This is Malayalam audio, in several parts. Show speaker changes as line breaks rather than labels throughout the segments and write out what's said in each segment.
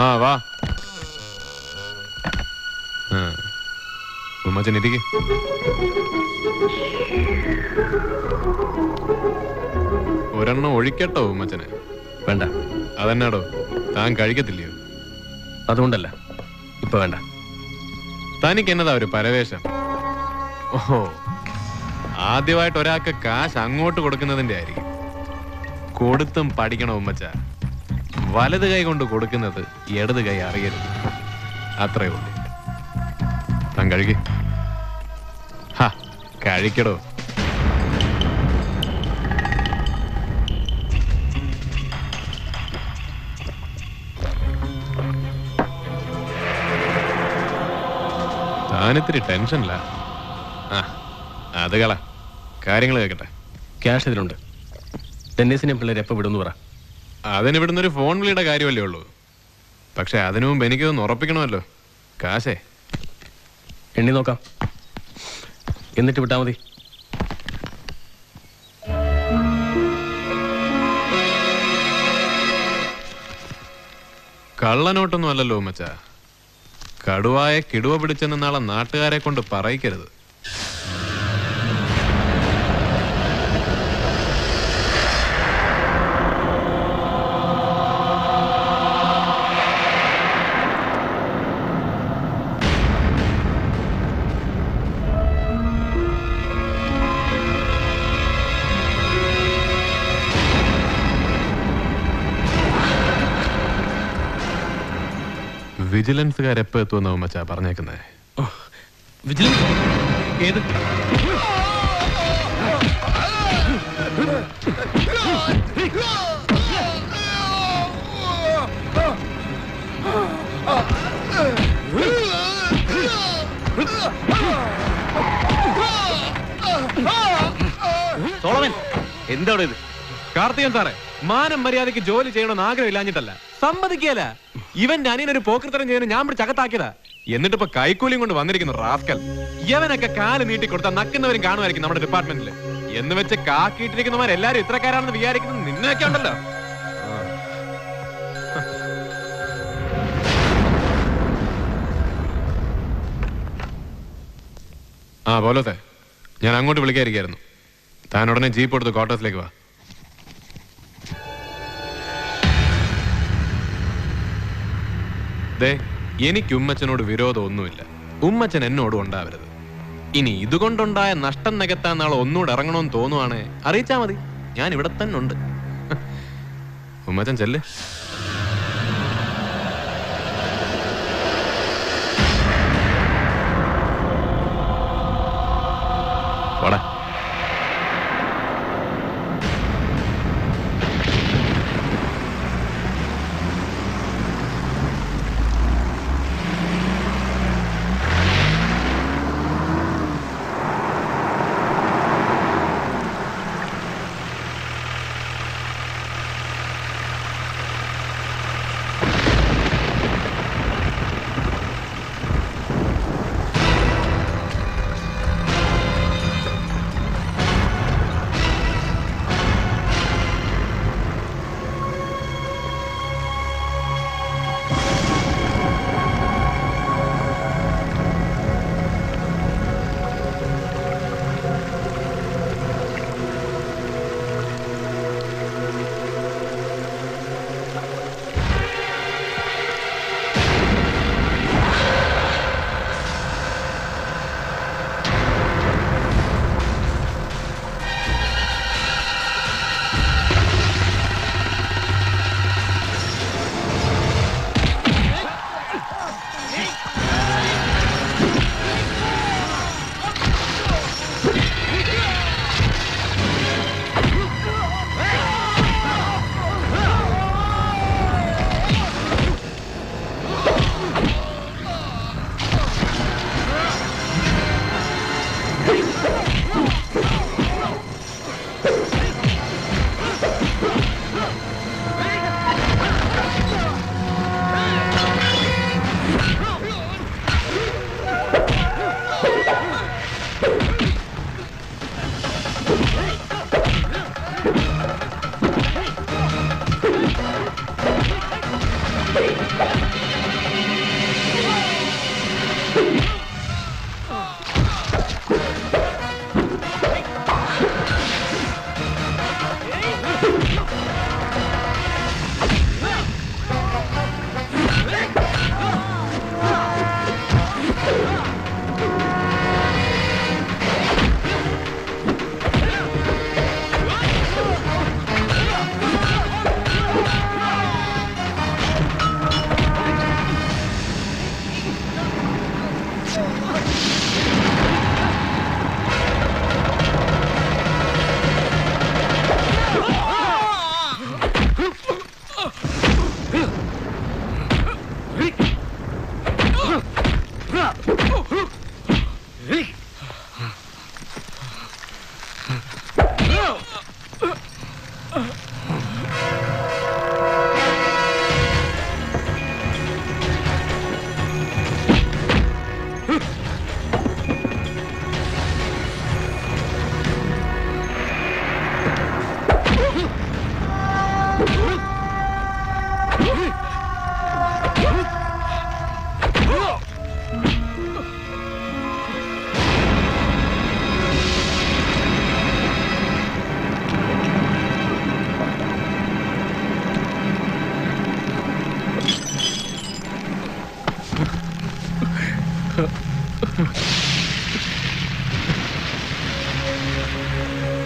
ആ വാ. ഉമ്മച്ചൻ ഇരിക്ക്. ഒരെണ്ണം ഒഴിക്കട്ടോ ഉമ്മച്ചന്?
വേണ്ട.
അതെന്നാടോ, താൻ കഴിക്കത്തില്ലയോ?
അതുകൊണ്ടല്ല, ഇപ്പൊ വേണ്ട.
തനിക്ക് എന്നതാ ഒരു പരവേശം? ഓഹോ, ആദ്യമായിട്ട് ഒരാൾക്ക് കാശ് അങ്ങോട്ട് കൊടുക്കുന്നതിന്റെ ആയിരിക്കും. കൊടുത്തും പഠിക്കണം ഉമ്മച്ച. വലത് കൈ കൊണ്ട് കൊടുക്കുന്നത് ഇടത് കൈ അറിയരുത്, അത്രേ ഉള്ളൂ. താൻ കഴിക്ക്. കഴിക്കടോ. താനിത്തിരി ടെൻഷനില്ല. അത് കള, കാര്യങ്ങൾ കേൾക്കട്ടെ.
ക്യാഷ് ഇതിലുണ്ട്. ഡെന്നീസിനെ പിള്ളേർ എപ്പോൾ വിടുന്നു പറ.
അതിനിവിടുന്നൊരു ഫോൺ വിളിയുടെ കാര്യമല്ലേ ഉള്ളൂ. പക്ഷെ അതിനു മുമ്പ് എനിക്കൊന്ന് ഉറപ്പിക്കണമല്ലോ. കാശേ
എണ്ണി നോക്കാം, എന്നിട്ട് വിട്ടാൽ മതി.
കള്ളനോട്ടൊന്നും അല്ലല്ലോ ഉമ്മച്ച. കടുവായെ കിടുവ പിടിച്ചെന്ന് നാളെ നാട്ടുകാരെ കൊണ്ട് പറയിക്കരുത്. വിജിലൻസുകാരെപ്പോ എത്തുമെന്നോ മച്ചാ പറഞ്ഞേക്കുന്നേ?
വിജിലൻസ് ഏത്?
സോളമൻ, എന്താണ് ഇത്? കാർത്തികൻ സാറേ, മാനം മര്യാദയ്ക്ക് ജോലി ചെയ്യണമെന്ന് ആഗ്രഹമില്ലാഞ്ഞിട്ടല്ല, സമ്മതിക്കല. ഇവന്റെ അനിയനൊരു പോക്കൃത്തരം ചെയ്യുന്ന ഞാൻ പിടിച്ച് അകത്താക്കിയതാ. എന്നിട്ട് ഇപ്പൊ കൈക്കൂലിയും കൊണ്ട് വന്നിരിക്കുന്നു റാസ്കൽ. ഇവനൊക്കെ കാല് നീട്ടി കൊടുത്താൽ നക്കുന്നവരും കാണുമായിരിക്കും നമ്മുടെ ഡിപ്പാർട്ട്മെന്റില്. എന്ന് വെച്ച് കാക്കിയിട്ടിരിക്കുന്നവരെല്ലാരും ഇത്രക്കാരാണെന്ന് വിചാരിക്കുന്നത് നിന്നൊക്കെ ഉണ്ടല്ലോ. പോലത്തെ ഞാൻ അങ്ങോട്ട് വിളിക്കാതിരിക്കായിരുന്നു. താൻ ഉടനെ ജീപ്പ് എടുത്ത് ക്വാർട്ടേഴ്സിലേക്ക് വാ. എനിക്ക് ഉമ്മച്ചനോട് വിരോധമൊന്നുമില്ല. ഉമ്മച്ചൻ എന്നോടും ഉണ്ടാവരുത്. ഇനി ഇതുകൊണ്ടുണ്ടായ നഷ്ടം നികത്താൻ നാളെ ഒന്നുകൂടെ ഇറങ്ങണമെന്ന് തോന്നുവാണേ അറിയിച്ചാ മതി. ഞാൻ ഇവിടെ തന്നെ ഉണ്ട്. ഉമ്മച്ചൻ ചെല്ല്. പോടാ.
Hey!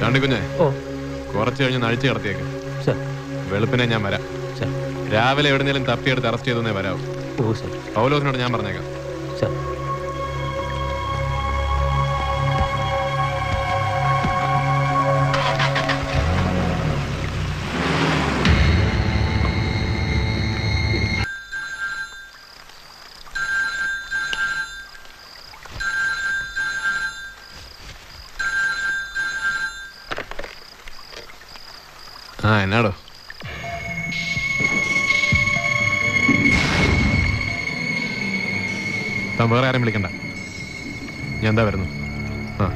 ചാണ്ടിക്കുഞ്ഞെ
ഓ
കുറച്ച് കഴിഞ്ഞ് നഴിച്ച് കിടത്തിയേക്ക്.
സർ.
വെളുപ്പിനെ ഞാൻ വരാം.
സർ.
രാവിലെ എവിടെന്നെങ്കിലും തപ്പിയെടുത്ത് അറസ്റ്റ് ചെയ്തേ വരാവും.
ഓ സർ.
പൗലോസിനോട് ഞാൻ പറഞ്ഞേക്കാം.
സർ.
എന്നാടോ താൻ വേറെ ആരും വിളിക്കണ്ട, ഞാൻ എന്താ വരുന്നു. ആ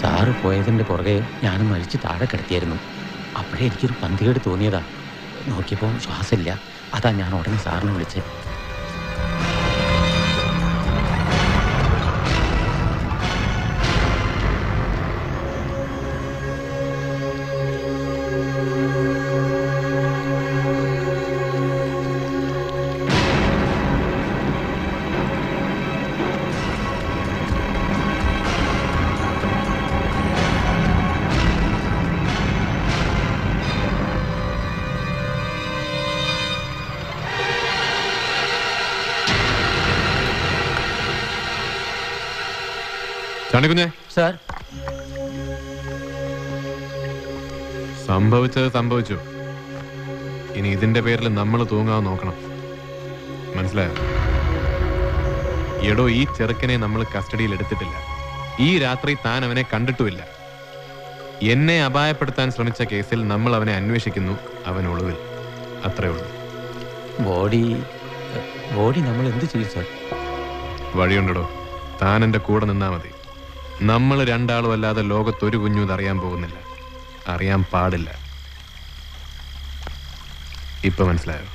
സാറ് പോയതിൻ്റെ പുറകെ ഞാനും മരിച്ച് താഴെ കിടത്തിയായിരുന്നു. അപ്പോഴേ എനിക്കൊരു പന്തികേട് തോന്നിയതാ. നോക്കിയപ്പോൾ ശ്വാസമില്ല. അതാ ഞാൻ ഉടനെ സാറിനെ വിളിച്ചത്.
ചാണ്ടിക്കുഞ്ഞെ,
സാർ.
സംഭവിച്ചത് സംഭവിച്ചു. ഇനി ഇതിന്റെ പേരിൽ നമ്മൾ തൂങ്ങാൻ നോക്കണം. മനസ്സിലായോ? എടോ, ഈ ചെറുക്കനെ നമ്മൾ കസ്റ്റഡിയിൽ എടുത്തിട്ടില്ല. ഈ രാത്രി താൻ അവനെ കണ്ടിട്ടുമില്ല. എന്നെ അപായപ്പെടുത്താൻ ശ്രമിച്ച കേസിൽ നമ്മൾ അവനെ അന്വേഷിക്കുന്നു. അവൻ ഒളിവിൽ. അത്രേ ഉള്ളൂ.
ബോഡി നമ്മൾ എന്ത് ചെയ്യും സാർ?
വഴിയുണ്ടോ? താൻ എൻ്റെ കൂടെ നിന്നാ മതി. നമ്മൾ രണ്ടാളും അല്ലാതെ ലോകത്തൊരു കുഞ്ഞും ഇതറിയാൻ പോകുന്നില്ല, അറിയാൻ പാടില്ല. ഇപ്പൊ മനസ്സിലായോ?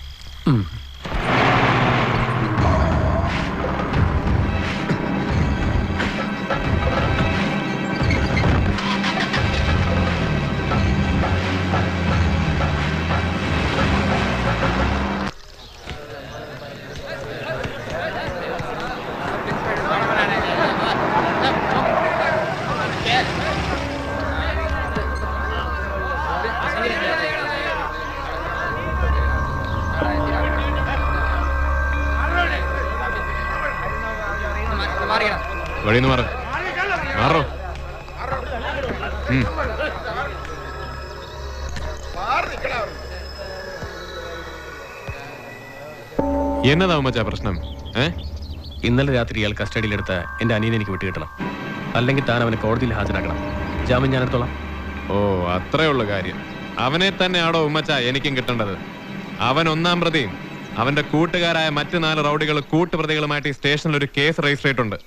വഴിന്ന് മാറോ. എന്നതാ മച്ചാ പ്രശ്നം?
ഇന്നലെ രാത്രി ഇയാൾ കസ്റ്റഡിയിലെടുത്ത എൻ്റെ അനിയനെ എനിക്ക് വിട്ടുകിട്ടണം. അല്ലെങ്കിൽ താൻ അവനെ കോടതിയിൽ ഹാജരാക്കണം. ജാമ്യം ഞാൻ എടുത്തോളാം.
ഓ, അത്രേ ഉള്ളു കാര്യം. അവനെ തന്നെയാണോ ഉമ്മച്ച എനിക്കും കിട്ടേണ്ടത്? അവൻ ഒന്നാം പ്രതിയും അവന്റെ കൂട്ടുകാരായ മറ്റു 4 റൗഡികൾ കൂട്ടുപ്രതികളുമായിട്ട് ഈ സ്റ്റേഷനിൽ ഒരു കേസ് രജിസ്റ്റർ ചെയ്തിട്ടുണ്ട്.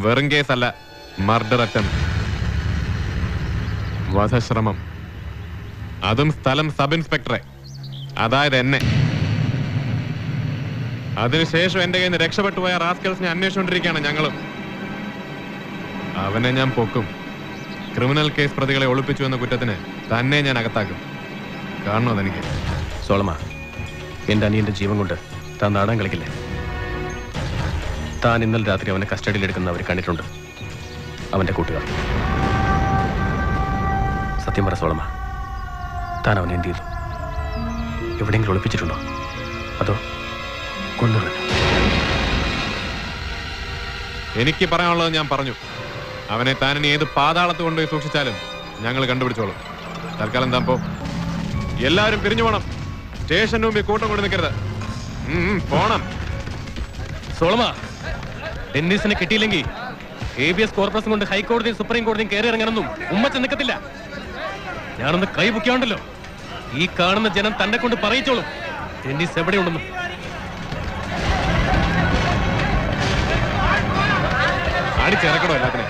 വെറും കേസല്ല, മർഡർ അറ്റംപ്റ്റ്, വധശ്രമം. അതും സ്ഥലം സബ് ഇൻസ്പെക്ടറെ, അതായത് എന്നെ. അതിനുശേഷം എന്റെ കയ്യിൽ നിന്ന് രക്ഷപ്പെട്ടു പോയ റാസ്കൽസിനെ അന്വേഷിച്ചുകൊണ്ടിരിക്കുകയാണ് ഞങ്ങളും. അവനെ ഞാൻ പൊക്കും. ക്രിമിനൽ കേസ് പ്രതികളെ ഒളിപ്പിച്ചു എന്ന കുറ്റത്തിന് തന്നെ ഞാൻ അകത്താക്കും. കാണണോ അതെനിക്ക്?
സോളമ, എൻ്റെ അനിയൻ്റെ ജീവൻ കൊണ്ട് താൻ നാടൻ കളിക്കില്ലേ? താൻ ഇന്നലെ രാത്രി അവനെ കസ്റ്റഡിയിലെടുക്കുന്ന അവർ കണ്ടിട്ടുണ്ട്, അവൻ്റെ കൂട്ടുകാർ. സത്യം പറ സോളമ, താൻ അവനെ എന്ത് ചെയ്തു? എവിടെയെങ്കിലും ഒളിപ്പിച്ചിട്ടുണ്ടോ? അതോ കൊന്നുകളഞ്ഞു?
എനിക്ക് പറയാനുള്ളത് ഞാൻ പറഞ്ഞു. അവനെ താൻ ഇനി ഏത് പാതാളത്ത് കൊണ്ടുപോയി സൂക്ഷിച്ചാലും ഞങ്ങൾ കണ്ടുപിടിച്ചോളും. തൽക്കാലം എന്താ പോ. എല്ലാരും പിരിഞ്ഞു പോണം. സ്റ്റേഷന് മുമ്പിൽ കൂട്ടം കൊണ്ട് നിൽക്കരുത്. പോണം.
സോളമ, ഡെന്നീസിനെ കിട്ടിയില്ലെങ്കിൽ ABS കോർപ്പറേഷൻ കൊണ്ട് ഹൈക്കോടതിയും സുപ്രീം കോടതിയും കയറി ഇറങ്ങാനൊന്നും ഉമ്മച്ച നിൽക്കത്തില്ല. ഞാനൊന്ന് കൈ പൊക്കിയാണ്ടല്ലോ, ഈ കാണുന്ന ജനം തന്നെ കൊണ്ട് പറയിച്ചോളും ഡെന്നീസ് എവിടെയുണ്ടെന്ന്.
അടിച്ചിറക്കണോ എല്ലാത്തിനും.